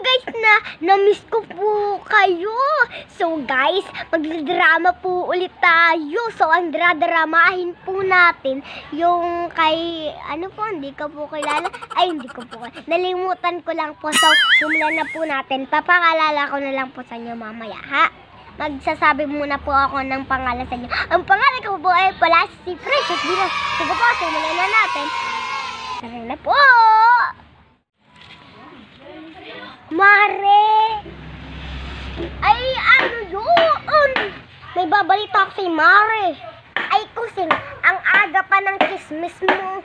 guys, na-miss ko po kayo. So guys, magdrama po ulit tayo. So ang dradramahin po natin yung kay, ano po, hindi ko po kilala. Ay, hindi ko po. Nalimutan ko lang po. So, simulan na po natin. Papakalala ko na lang po sa inyo mamaya, ha? Magsasabi muna po ako ng pangalan sa inyo. Ang pangalan ko po ay pala si Precious Dinos. Sige po, simulan na natin. Tara na po! Mare! Ay, ano yun? May babalita ako si Mare. Ay, kusing, ang aga pa ng chismis mo.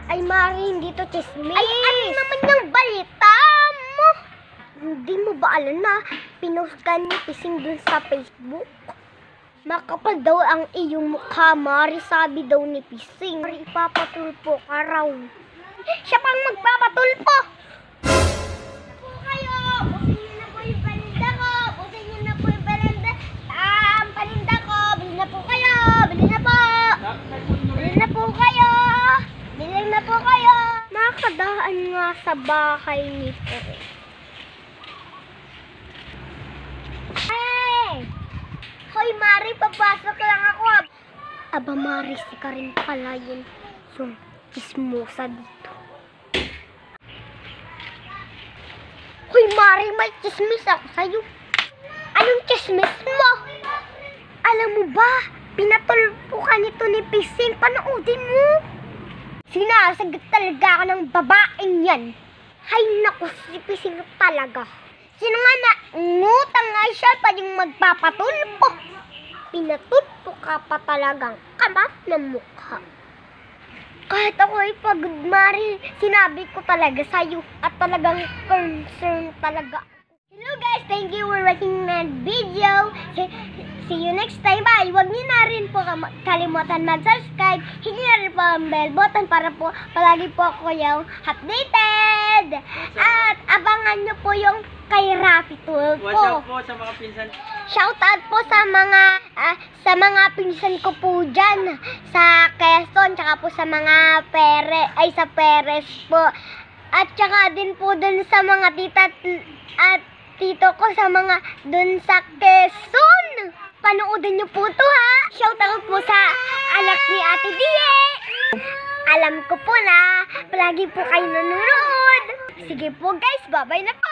Ay, Mare, hindi to chismis. Ay, ano naman yung balita mo? Hindi mo ba alam na pinost ka ni Pising dun sa Facebook? Makapal daw ang iyong mukha, Mare, sabi daw ni Pising. Mare, ipapatulpo ka raw. Siya pang magpapatulpo. Nakadaan nga sa bahay nito. Hey! Hoy, Mari, papasok lang ako. Aba, Mari, si Karin pala yun. Yung chismosa dito. Hoy, Mari, may chismis ako sa'yo. Anong chismis mo? Alam mo ba, pinatulpo ka nito ni Pising. Panoodin mo. Sinasagot talaga ako ng babaeng yan. Hay naku, si Pising talaga. Sino nga na ngutang nga siya pa yung magpapatulpo. Pinatulpo ka pa talagang kamat ng mukha. Kahit ako ay pagod, Mari, sinabi ko talaga sa'yo at talagang concern talaga. Hello guys, thank you for watching my video. See you next time. Bye. Huwag niyo na rin po kalimutan mag-subscribe. Hit niyo na rin po ang bell button para po palagi po ako yung updated. At abangan niyo po yung kay Rafi Tulfo. Watch out po sa mga pinsan. Shout out po sa mga pinsan ko po dyan sa Quezon, tsaka po sa mga sa Perez po. At tsaka din po dun sa mga tita at tito ko sa mga dun sa Quezon. Panoodin niyo po to, ha. Shout out po sa anak ni Ate Die. Alam ko po na palagi po kayo nanonood. Sige po guys, bye-bye na po.